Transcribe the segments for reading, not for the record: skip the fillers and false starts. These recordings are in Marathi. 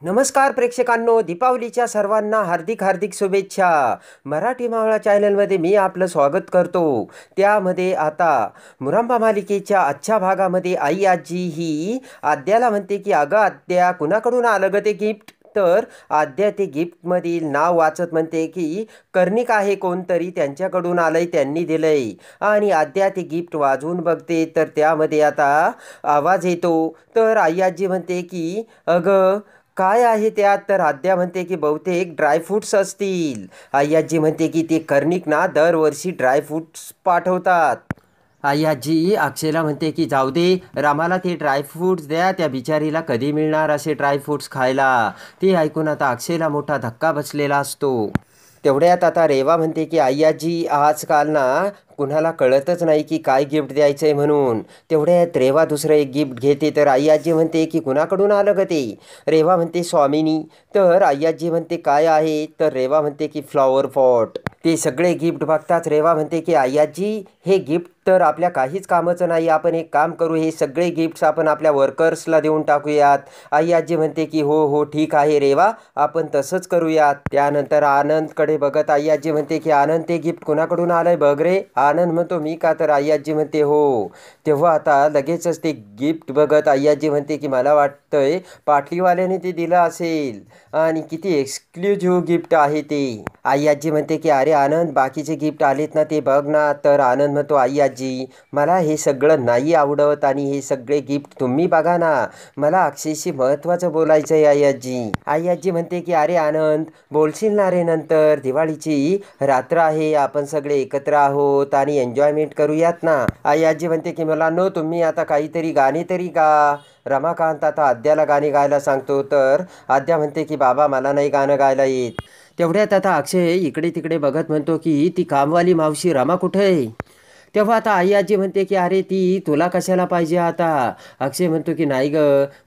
नमस्कार प्रेक्षकांनो, दीपावलीच्या सर्वांना हार्दिक हार्दिक शुभेच्छा. मराठी मावळा चॅनलमध्ये मी आपलं स्वागत करतो. त्यामध्ये आता मुरांबा मालिकेच्या आजच्या भागामध्ये आई आजी ही आद्याला म्हणते की अगं आद्या, कुणाकडून आलं ग ते गिफ्ट? तर आद्या ते गिफ्टमधील नाव वाचत म्हणते की कर्णिक आहे कोणतरी, त्यांच्याकडून आलंय, त्यांनी दिलंय. आणि आद्या ते गिफ्ट वाजवून बघते तर त्यामध्ये आता आवाज येतो. तर आई आजी म्हणते की अगं काय आहे त्यात? तर आद्या म्हणते की बहुतेक ड्रायफ्रूट्स असतील. आई आजी म्हणते की ते कर्णिक ना दरवर्षी ड्रायफ्रूट्स पाठवतात. आई आजी अक्षयला म्हणते की जाऊ दे, रामाला ते ड्रायफ्रूट्स द्या, त्या बिचारीला कधी मिळणार असे ड्रायफ्रूट्स खायला. ते ऐकून आता अक्षयला मोठा धक्का बसलेला असतो. तेवढ्यात आता रेवा म्हणते की आई आजी आजकाल ना कुणाला कळतच नाही की काय गिफ्ट द्यायचं आहे म्हणून. तेवढ्यात रेवा दुसरं एक गिफ्ट घेते. तर आई आजी म्हणते की कुणाकडून आलं ग ते? रेवा म्हणते स्वामिनी. तर आई आजी म्हणते काय आहे? तर रेवा म्हणते की फ्लॉवर पॉट. ते सगळे गिफ्ट बघताच रेवा म्हणते की आई आजी, हे गिफ्ट तर आपल्या काहीच कामाचं नाही. आपण एक काम करू, हे सगळे गिफ्ट्स आपण आपल्या वर्कर्सला देऊन टाकूयात. आई आजी म्हणते की हो हो ठीक आहे रेवा, आपण तसंच करूयात. त्यानंतर आनंदकडे बघत आई आजी म्हणते की आनंद, ते गिफ्ट कुणाकडून आलंय बघ रे. आनंद म्हणतो मी का? तर आई आजी म्हणते हो. तेव्हा आता लगेचच ते गिफ्ट बघत आई आजी म्हणते की मला वाटतंय पाटलीवाल्याने ते दिलं असेल, आणि किती एक्सक्लुझिव्ह गिफ्ट आहे ते. आई आजी म्हणते की अरे आनंद, बाकीचे गिफ्ट आलेत ना ते बघ ना. तर आनंद म्हणतो आई आजी, मला हे सगळं नाही आवडत, आणि हे सगळे गिफ्ट तुम्ही बघा ना, मला अक्षयशी महत्त्वाचं बोलायचं आहे आई आजी. आई आजी म्हणते की अरे आनंद, बोलशील ना रे नंतर, दिवाळीची रात्र आहे, आपण सगळे एकत्र आहोत आणि एन्जॉयमेंट करूयात ना. आई आजी म्हणते की मला नो, तुम्ही आता काहीतरी गाणे तरी गा. रमाकांत आता आद्याला गाणे गायला सांगतो. तर आद्या म्हणते की बाबा मला नाही गाणं गायला येत. तेवढ्यात आता अक्षय इकडे तिकडे बघत म्हणतो की ती कामवाली मावशी रमा कुठे आहे? तेव्हा आता आई आजी म्हणते की अरे ती तुला कशाला पाहिजे आता? अक्षय म्हणतो की नाही ग,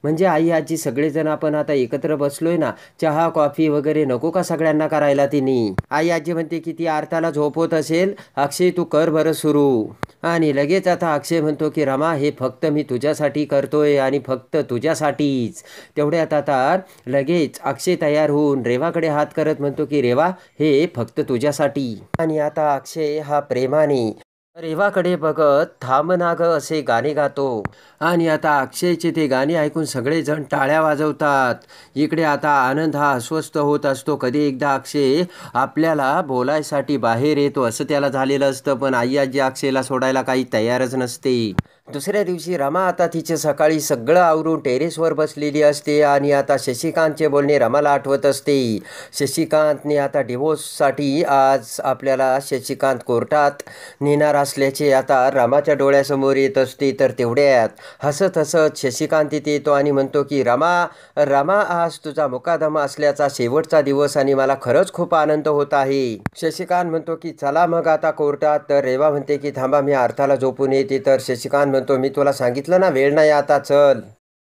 म्हणजे आई आजी सगळेजण आपण आता एकत्र बसलोय ना, चहा कॉफी वगैरे नको का सगळ्यांना करायला तिने? आई आजी म्हणते की ती अर्थाला झोपवत असेल. अक्षय तू कर बरं सुरू. आणि लगेच आता अक्षय म्हणतो की रमा, हे फक्त मी तुझ्यासाठी करतोय आणि फक्त तुझ्यासाठीच. तेवढ्यात आता लगेच अक्षय तयार होऊन रेवाकडे हात करत म्हणतो की रेवा, हे फक्त तुझ्यासाठी. आणि आता अक्षय हा प्रेमाने रेवाकडे बघत थांब ना ग असे गाणे गातो. आणि आता अक्षयचे ते गाणे ऐकून सगळेजण टाळ्या वाजवतात. इकडे आता आनंद हा अस्वस्थ होत असतो. कधी एकदा अक्षय आपल्याला बोलायसाठी बाहेर येतो असं त्याला झालेलं असतं, पण आई आजी अक्षयला सोडायला काही तयारच नसते. दुसऱ्या दिवशी रमा आता तिचे सकाळी सगळं आवरून टेरेसवर बसलेली असते, आणि आता शशिकांतचे बोलणे रमाला आठवत असते. शशिकांतने आता डिवोर्ससाठी आज आपल्याला शशिकांत कोर्टात नेणार असल्याचे आता रमाच्या डोळ्यासमोर येत असते. तर तेवढ्यात हसत हसत शशिकांत इथे येतो आणि म्हणतो की रमा, रमा आज तुझा मुकादमा असल्याचा शेवटचा दिवस, आणि मला खरंच खूप आनंद होत आहे. शशिकांत म्हणतो की चला मग आता कोर्टात. तर रेवा म्हणते की थांबा, मी अर्थाला झोपून येते. तर शशिकांत म्हणतो मी तुला सांगितलं ना, वेळ नाही आता, चल.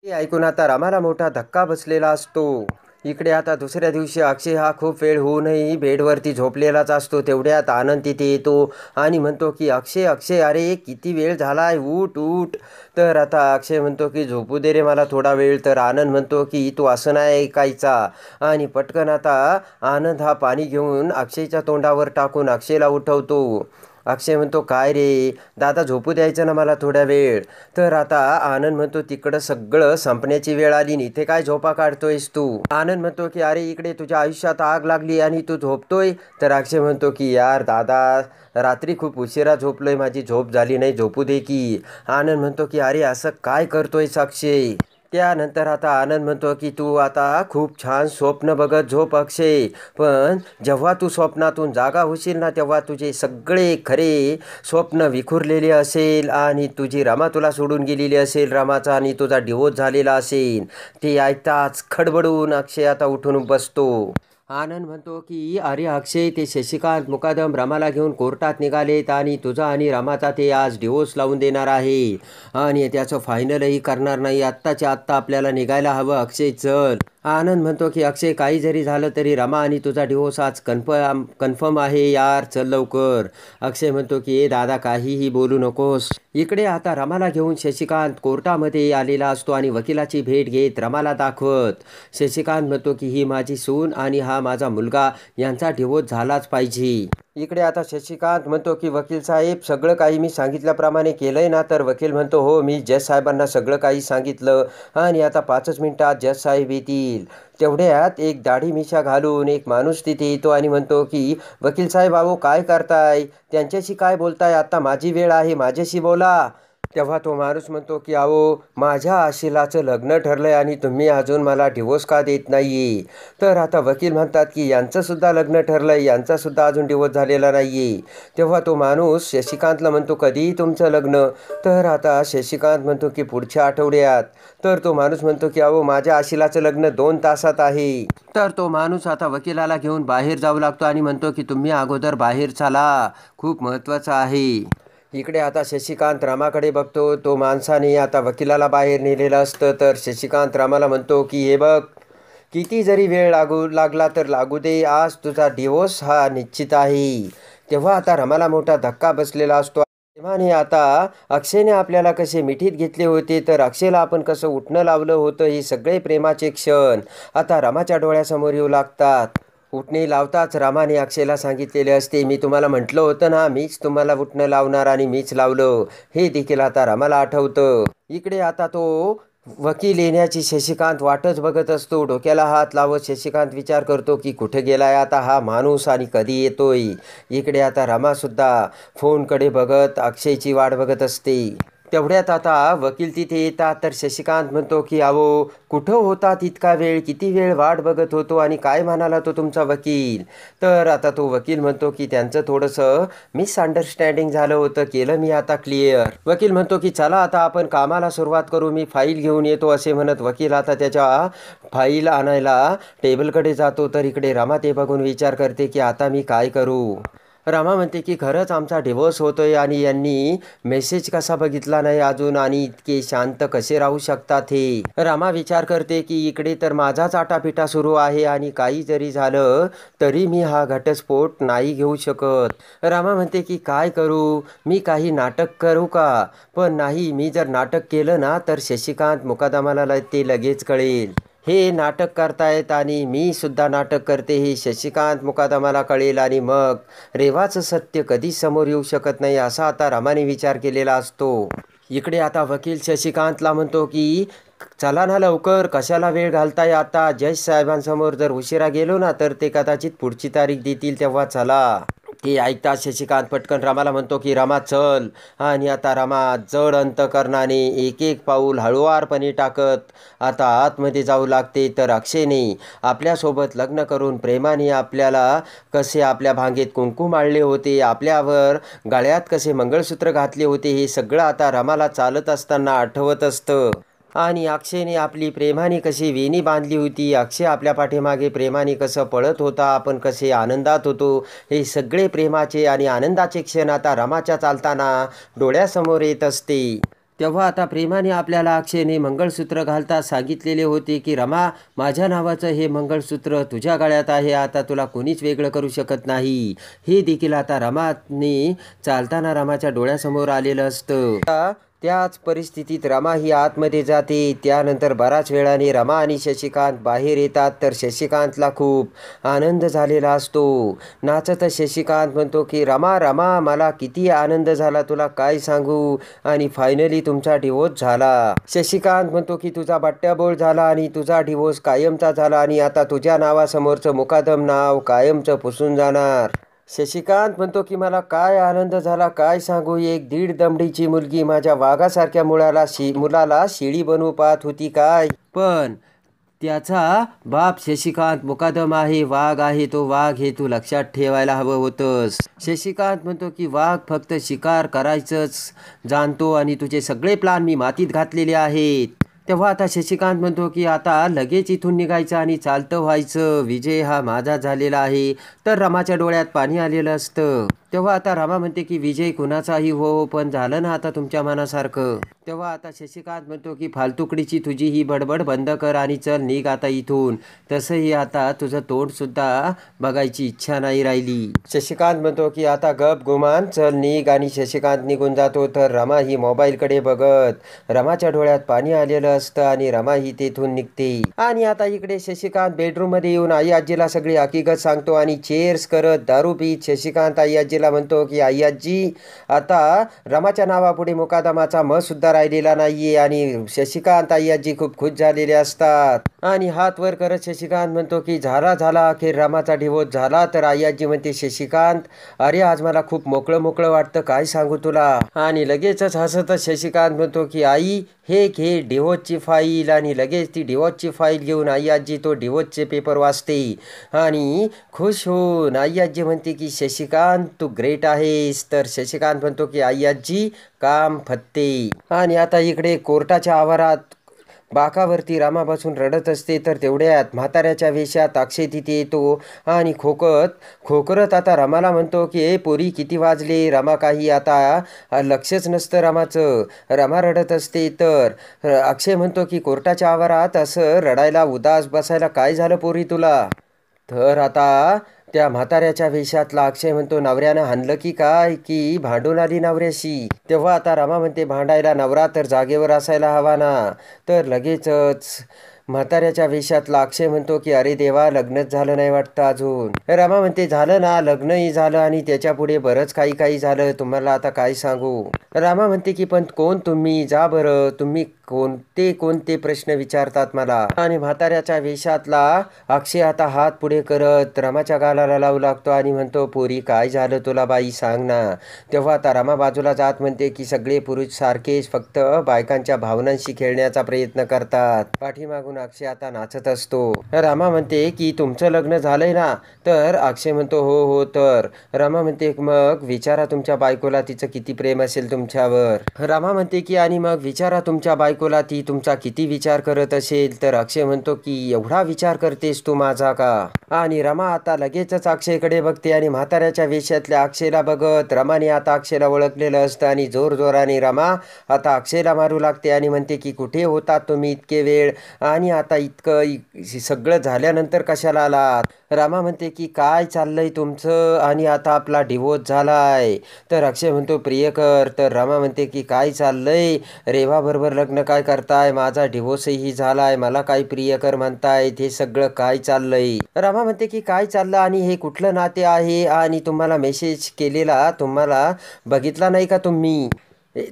हे ऐकून आता रमाला मोठा धक्का बसलेला असतो. इकडे आता दुसऱ्या दिवशी अक्षय हा खूप वेळ होऊनही बेडवरती झोपलेलाच असतो. तेवढ्यात आनंद तिथे येतो आणि म्हणतो की अक्षय, अक्षय अरे किती वेळ झालाय, उठ उठ. तर आता अक्षय म्हणतो की झोपू दे रे मला थोडा वेळ. तर आनंद म्हणतो की तू असं नाही ऐकायचा. आणि पटकन आता आनंद हा पाणी घेऊन अक्षयच्या तोंडावर टाकून अक्षयला उठवतो. अक्षय म्हणतो काय रे दादा, झोपू द्यायचं ना मला थोड्या वेळ. तर आता आनंद म्हणतो तिकडं सगळं संपण्याची वेळ आली आणि इथे काय झोपा काढतोयस तू? आनंद म्हणतो की अरे इकडे तुझ्या आयुष्यात आग लागली आणि तू झोपतोय. तर अक्षय म्हणतो की यार दादा, रात्री खूप उशिरा झोपलोय, माझी झोप झाली नाही, झोपू दे की. आनंद म्हणतो की अरे असं काय करतोयस अक्षय? त्यानंतर आता आनंद म्हणतो की तू आता खूप छान स्वप्न बघत झोप अक्षय, पण जेव्हा तू स्वप्नातून जागा होशील ना, तेव्हा तुझे सगळे खरे स्वप्न विखुरलेले असेल, आणि तुझी रमा तुला सोडून गेलेली असेल, रमाचा आणि तुझा डिवोर्स झालेला असेल. ते ऐकताच खडबडून अक्षय आता उठून बसतो. आनंद म्हणतो की अरे अक्षय, ते शशिकांत मुकादम रमाला घेऊन कोर्टात निघालेत, आणि तुझा आणि रमाचा ते आज डिवोर्स लावून देणार आहे, आणि त्याचं फायनलही करणार नाही. आत्ताच्या आत्ता आपल्याला निघायला हवं अक्षय, चल. आनंद म्हणतो की अक्षय काही जरी झालं तरी रमा आणि तुझा डिवोर्स आज कन्फर्म आहे यार, चल लवकर. अक्षय म्हणतो की ए दादा काहीही बोलू नकोस. इकडे आता रमाला घेऊन शशिकांत कोर्टामध्ये आलेला असतो आणि वकिलाची भेट घेत रमाला दाखवत शशिकांत म्हणतो की ही माझी सून आणि हा माझा मुलगा, यांचा डिवोर्स झालाच पाहिजे. इकडे आता शशिकांत म्हणतो की वकील साहेब सगळं काही मी सांगितल्याप्रमाणे केलंय ना? तर वकील म्हणतो हो, मी जज साहेबांना सगळं काही सांगितलं आणि आता 5च मिनिटात जज साहेब येतील. तेवढ्यात एक दाढी मिशा घालून एक माणूस तिथे येतो आणि म्हणतो की वकील साहेब अहो काय करताय, त्यांच्याशी काय बोलताय, आता माझी वेळ आहे, माझ्याशी बोला. तेव्हा तो माणूस म्हणतो की अहो माझ्या आशिलाचं लग्न ठरलंय आणि तुम्ही अजून मला डिवोर्स का देत नाही? तर आता वकील म्हणतात की यांचंसुद्धा लग्न ठरलंय, यांचासुद्धा अजून डिवोर्स झालेला नाही आहे. तेव्हा तो माणूस शशिकांतला म्हणतो कधी तुमचं लग्न? तर आता शशिकांत म्हणतो की पुढच्या आठवड्यात. तर तो माणूस म्हणतो की अहो माझ्या आशिलाचं लग्न 2 तासात आहे. तर तो माणूस आता वकिलाला घेऊन बाहेर जाऊ लागतो आणि म्हणतो की तुम्ही अगोदर बाहेर चला, खूप महत्त्वाचं आहे. इकडे आता शशिकांत रामाकडे बघतो. तो माणसाने आता वकिलाला बाहेर नेलेलं असतं. तर शशिकांत रामाला म्हणतो की हे बघ, किती जरी वेळ लागला तर लागू दे, आज तुझा डिवोर्स हा निश्चित आहे. तेव्हा आता रमाला मोठा धक्का बसलेला असतो. तेव्हाने आता अक्षयने आपल्याला कसे मिठीत घेतले होते, तर अक्षयला आपण कसं उठणं लावलं होतं, हे सगळे प्रेमाचे क्षण आता रमाच्या डोळ्यासमोर येऊ लागतात. उठणे लावताच रामाने अक्षयला सांगितलेले असते, मी तुम्हाला म्हटलं होतं ना, मीच तुम्हाला उठणं लावणार आणि मीच लावलं. हे देखील आता रामाला आठवतं. इकडे आता तो वकील येण्याची शशिकांत वाटच बघत असतो. डोक्याला हात लावत शशिकांत विचार करतो की कुठे गेलाय आता हा माणूस आणि कधी येतोय. इकडे आता रमासुद्धा फोनकडे बघत अक्षयची वाट बघत असते. तेवढ्यात आता वकील तिथे येतात. तर शशिकांत म्हणतो की अहो कुठं होता इतका वेळ, किती वेळ वाट बघत होतो आणि काय म्हणाला तो तुमचा वकील? तर आता तो वकील म्हणतो की त्यांचं थोडंसं मिसअंडरस्टँडिंग झालं होतं, केलं मी आता क्लिअर. वकील म्हणतो की चला आता आपण कामाला सुरुवात करू, मी फाईल घेऊन येतो. असे म्हणत वकील आता त्याच्या फाईल आणायला टेबलकडे जातो. तर इकडे रमा ते बघून विचार करते की आता मी काय करू? रमा म्हणते की खरंच आमचा डिवोर्स होतोय आणि यांनी मेसेज कसा बघितला नाही अजून आणि इतके शांत कसे राहू शकतात हे. रमा विचार करते की इकडे तर माझाच आटापिटा सुरू आहे आणि काही जरी झालं तरी मी हा घटस्फोट नाही घेऊ शकत. रमा म्हणते की काय करू, मी काही नाटक करू का? पण नाही, मी जर नाटक केलं ना तर शशिकांत मुकादमाला ते लगेच कळेल. हे नाटक करतायत आणि मी सुद्धा नाटक करते हे शशिकांत मुकादमाला कळेल आणि मग रेवाचं सत्य कधीच समोर येऊ शकत नाही, असा आता रमाने विचार केलेला असतो. इकडे आता वकील शशिकांतला म्हणतो की चला ना लवकर, कशाला वेळ घालताय आता? जज साहेबांसमोर जर उशिरा गेलो ना तर ते कदाचित पुढची तारीख देतील, तेव्हा चला. ते ऐकताच शशिकांत पटकन रमाला म्हणतो की रमा चल. आणि आता रमा जड अंतकरणाने एक एक पाऊल हळुवारपणे टाकत आता आतमध्ये जाऊ लागते. तर अक्षयने आपल्यासोबत लग्न करून प्रेमाने आपल्याला कसे आपल्या भांगेत कुंकू माळले होते, आपल्यावर गळ्यात कसे मंगळसूत्र घातले होते, हे सगळं आता रमाला चालत असताना आठवत असतं. आणि अक्षयने आपली प्रेमाने कशी वेणी बांधली होती, अक्षय आपल्या पाठीमागे प्रेमाने कसं पळत होता, आपण कसे आनंदात होतो, हे सगळे प्रेमाचे आणि आनंदाचे क्षण आता रमाच्या चालताना डोळ्यासमोर येत असते. तेव्हा आता प्रेमाने आपल्याला अक्षयने मंगळसूत्र घालता सांगितलेले होते की रमा, माझ्या नावाचं हे मंगळसूत्र तुझ्या गळ्यात आहे, आता तुला कोणीच वेगळं करू शकत नाही. हे देखील आता रमाने चालताना रमाच्या डोळ्यासमोर आलेलं असतं. त्याच परिस्थितीत रमा ही आतमध्ये जाते. त्यानंतर बराच वेळाने रमा आणि शशिकांत बाहेर येतात. तर शशिकांतला खूप आनंद झालेला असतो. नाचत शशिकांत म्हणतो की रमा रमा, मला किती आनंद झाला तुला काय सांगू, आणि फायनली तुमचा डिवोर्स झाला. शशिकांत म्हणतो की तुझा बट्ट्याबोळ झाला आणि तुझा डिवोर्स कायमचा झाला आणि आता तुझ्या नावासमोरचं मुकादम नाव कायमचं पुसून जाणार. शशिकांत म्हणतो की मला काय आनंद झाला काय सांगू, एक 1.5 दमडीची मुलगी माझ्या वाघासारख्या मुलाला शिळी बनवू पाहत होती काय, पण त्याचा बाप शशिकांत मुकादम आहे, वाघ आहे तो वाघ, हे तू लक्षात ठेवायला हवं होतंस. शशिकांत म्हणतो की वाघ फक्त शिकार करायचंच जाणतो आणि तुझे सगळे प्लान मी मातीत घातलेले आहेत. तेव्हा आता शशिकांत म्हणतो की आता लगेच इथून निघायचं आणि चालतं व्हायचं, विजय हा माझा झालेला आहे. तर रमाच्या डोळ्यात पाणी आलेलं असतं. तेव्हा आता रमा म्हणते की विजय कुणाचाही हो, पण झालं ना आता तुमच्या मनासारखं. तेव्हा आता शशिकांत म्हणतो की फालतुकडीची तुझी ही बडबड बंद कर आणि चल निघ आता इथून. तसंही आता तुझं तोंडसुद्धा बघायची इच्छा नाही राहिली. शशिकांत म्हणतो की आता गप गुमान चल निघ आणि शशिकांत निघून जातो. तर रमा ही मोबाईलकडे बघत रमाच्या डोळ्यात पाणी आलेलं असतं आणि रमा ही तेथून निघते. आणि आता इकडे शशिकांत बेडरूम मध्ये येऊन आई आजीला सगळी हकीकत सांगतो आणि चेअर्स करत दारू पीत शशिकांत आई आजीला म्हणतो की आई आजी, आता रमाच्या नावापुढे मुकादमाचा म सुद्धा राहिलेला नाहीये. आणि शशिकांत आई आजी खूप खुश झालेले असतात आणि हात वर करत शशिकांत म्हणतो की झाला अखेर रमाचा डिवोर्स झाला. तर आई आजी म्हणते शशिकांत, अरे आज मला खूप मोकळं मोकळं वाटतं, काय सांगू तुला. आणि लगेचच हसतच शशिकांत म्हणतो की आई हे घे डिवोर्सची फाईल. आणि लगेच ती डिवोर्सची फाईल घेऊन आई आजी तो डिवोर्सचे पेपर वाचते आणि खुश होऊन आई आजी म्हणते की शशिकांत तू ग्रेट आहेस. तर शशिकांत म्हणतो की आई आजी काम फत्ते. आणि आता इकडे कोर्टाच्या आवारात बाकावरती रमा बसून रडत असते. तर तेवढ्यात म्हाताऱ्याच्या वेशात अक्षय तिथे येतो आणि खोकरत आता रमाला म्हणतो की ए पोरी किती वाजले. रमा काही आता लक्षच नसतं रमाचं, रमा रडत असते. तर अक्षय म्हणतो की कोर्टाच्या आवारात असं रडायला उदास बसायला काय झालं पोरी तुला. तर आता त्या म्हाताऱ्याच्या वेशातला अक्षय म्हणतो नवऱ्यानं हाणलं की काय, की भांडून आली नवऱ्याशी. तेव्हा आता रमा म्हणते भांडायला नवरा तर जागेवर असायला हवा ना. तर लगेचच म्हाताऱ्याच्या वेशातला अक्षय म्हणतो की अरे देवा लग्नच झालं नाही वाटतं अजून. रमा म्हणते झालं ना, लग्नही झालं आणि त्याच्या पुढे बरंच काही झालं, तुम्हाला आता काय सांगू. रमा म्हणते की पण कोण तुम्ही, जा बरं, तुम्ही कोणते प्रश्न विचारतात मला. आणि म्हाताऱ्याच्या वेशातला अक्षय आता हात पुढे करत रमाच्या गालाला लावू लागतो आणि म्हणतो पोरी काय झालं तुला बाई सांग ना. तेव्हा आता रमा बाजूला जात म्हणते की सगळे पुरुष सारखेच फक्त बायकांच्या भावनांशी खेळण्याचा प्रयत्न करतात. पाठीमागून अक्षय आता नाचत असतो. रमा म्हणते की तुमचं लग्न झालंय ना. तर अक्षय म्हणतो हो. तर रमा म्हणते मग विचारा तुमच्या बायकोला तिचं किती प्रेम असेल तुमच्यावर. रमा म्हणते की आणि मग विचारा तुमच्या बायकोला ती तुमचा किती विचार करत असेल. तर अक्षय म्हणतो की एवढा विचार करतेस तू माझा का. आणि रमा आता लगेचच अक्षयकडे बघते आणि म्हाताऱ्याच्या वेशातल्या अक्षयला बघत रमाने आता अक्षयला ओळखलेलं असतं आणि जोरजोराने रमा आता अक्षयला मारू लागते आणि म्हणते की कुठे होतात तुम्ही इतके वेळ आणि आता इतकं सगळं झाल्यानंतर कशाला आलात. रमा म्हणते की काय चाललंय तुमचं आणि आता आपला डिवोर्स झालाय. तर अक्षय म्हणतो प्रियकर. तर रमा म्हणते की काय चाललंय, रेवा बरोबर लग्न काय करताय, माझा डिवोर्सही झालाय, मला काय प्रियकर म्हणतायत, हे सगळं काय चाललंय. रमा म्हणते की काय चाललं आणि हे कुठलं नाते आहे आणि तुम्हाला मेसेज केलेला तुम्हाला बघितला नाही का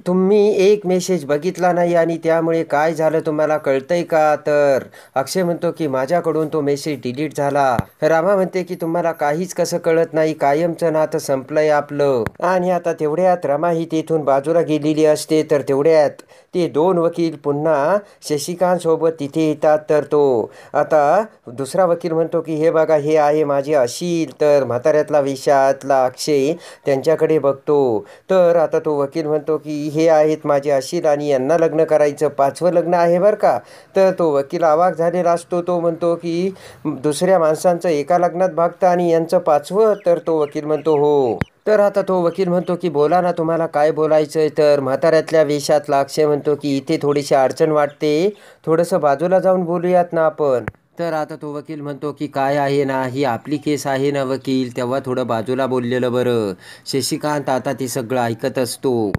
तुम्ही एक मेसेज बघितला नाही आणि त्यामुळे काय झालं तुम्हाला कळतंय का. तर अक्षय म्हणतो की माझ्याकडून तो मेसेज डिलीट झाला. रमा म्हणते की तुम्हाला काहीच कसं कळत नाही, कायमचं नातं संपलंय आपलं. आणि आता तेवढ्यात रमा ही तेथून बाजूला गेलेली असते. तर तेवढ्यात ते दोन वकील पुन्हा शशिकांत सोबत तिथे येतात. तर तो आता दुसरा वकील म्हणतो की हे बघा हे आहे माझे अशील. तर म्हाताऱ्यातला वेशातला अक्षय त्यांच्याकडे बघतो. तर आता तो वकील म्हणतो की हे आहेत माझे अशील आणि यांना लग्न करायचं, 5वं लग्न आहे बरं का. तर तो वकील अवाक झालेला असतो. तो म्हणतो की दुसऱ्या माणसांचं एका लग्नात भागतं आणि यांचं 5वं. तर तो वकील म्हणतो हो. तर आता तो वकील म्हणतो की बोला ना तुम्हाला काय बोलायचंय. तर म्हाताऱ्यातल्या वेशातला अक्षय म्हणतो की इथे थोडीशी अडचण वाटते, थोडंसं बाजूला जाऊन बोलूयात ना आपण. तर आता तो वकील म्हणतो की काय आहे ना, ही आपली केस आहे ना वकील, तेव्हा थोडं बाजूला बोललेलं बरं. शशिकांत आता ते सगळं ऐकत असतो.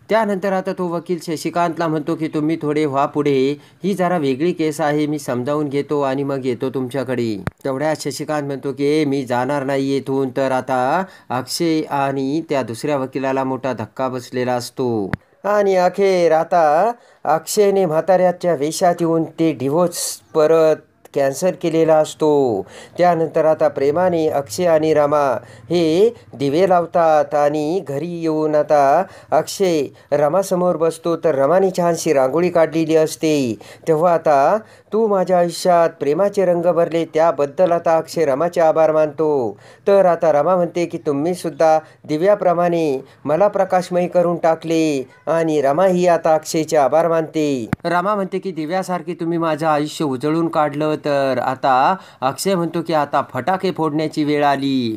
त्यानंतर आता तो वकील शशिकांतला म्हणतो की तुम्ही थोडे व्हा पुढे, ही जरा वेगळी केस आहे, मी समजावून घेतो आणि मग येतो तुमच्याकडे. तेवढ्यात शशिकांत म्हणतो की मी जाणार नाही येथून. तर आता अक्षय आणि त्या दुसऱ्या वकिलाला मोठा धक्का बसलेला असतो. आणि अखेर आता अक्षयने म्हाताऱ्याच्या वेशात येऊन ते डिवोर्स परत कॅन्सल केलेला असतो. त्यानंतर आता प्रेमाने अक्षय आणि रमा हे दिवे लावतात आणि घरी येऊन आता अक्षय रमासमोर बसतो. तर रमाने छानशी रांगोळी काढलेली असते. तेव्हा आता तू माझ्या आयुष्यात प्रेमाचे रंग भरले त्याबद्दल आता अक्षय रमाचे आभार मानतो. तर आता रमा म्हणते की तुम्ही सुद्धा दिव्याप्रमाणे मला प्रकाशमय करून टाकले आणि रमा ही आता अक्षयचे आभार मानते. रमा म्हणते की दिव्यासारखे तुम्ही माझं आयुष्य उजळून काढलं. तर आता अक्षय म्हणतो की आता फटाके फोडण्याची वेळ आली.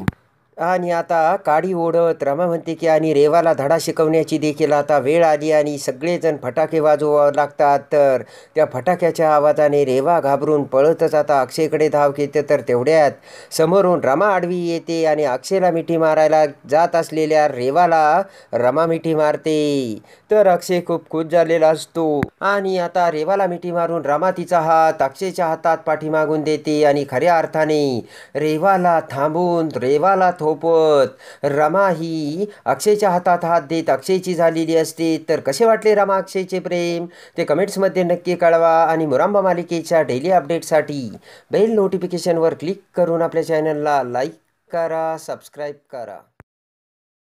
आणि आता काडी ओढत रमा म्हणते की आणि रेवाला धडा शिकवण्याची देखील आता वेळ आली आणि सगळेजण फटाके वाजवावं लागतात. तर त्या फटाक्याच्या आवाजाने रेवा घाबरून पळतच आता अक्षयकडे धाव घेते. तर तेवढ्यात समोरून रमा आडवी येते आणि अक्षयला मिठी मारायला जात असलेल्या रेवाला रमा मिठी मारते. तर अक्षय खूप खुश झालेला असतो आणि आता रेवाला मिठी मारून रमा तिचा हात अक्षयच्या हातात पाठीमागून देते आणि खऱ्या अर्थाने रेवाला थांबून रेवाला थोपत रमा ही अक्षयच्या हातात हात देत अक्षयची झालेली असते. तर कसे वाटले रमा अक्षयचे प्रेम ते कमेंट्समध्ये नक्की कळवा आणि मुरांबा मालिकेच्या डेली अपडेटसाठी बेल नोटिफिकेशनवर क्लिक करून आपल्या चॅनलला लाईक करा, सबस्क्राईब करा.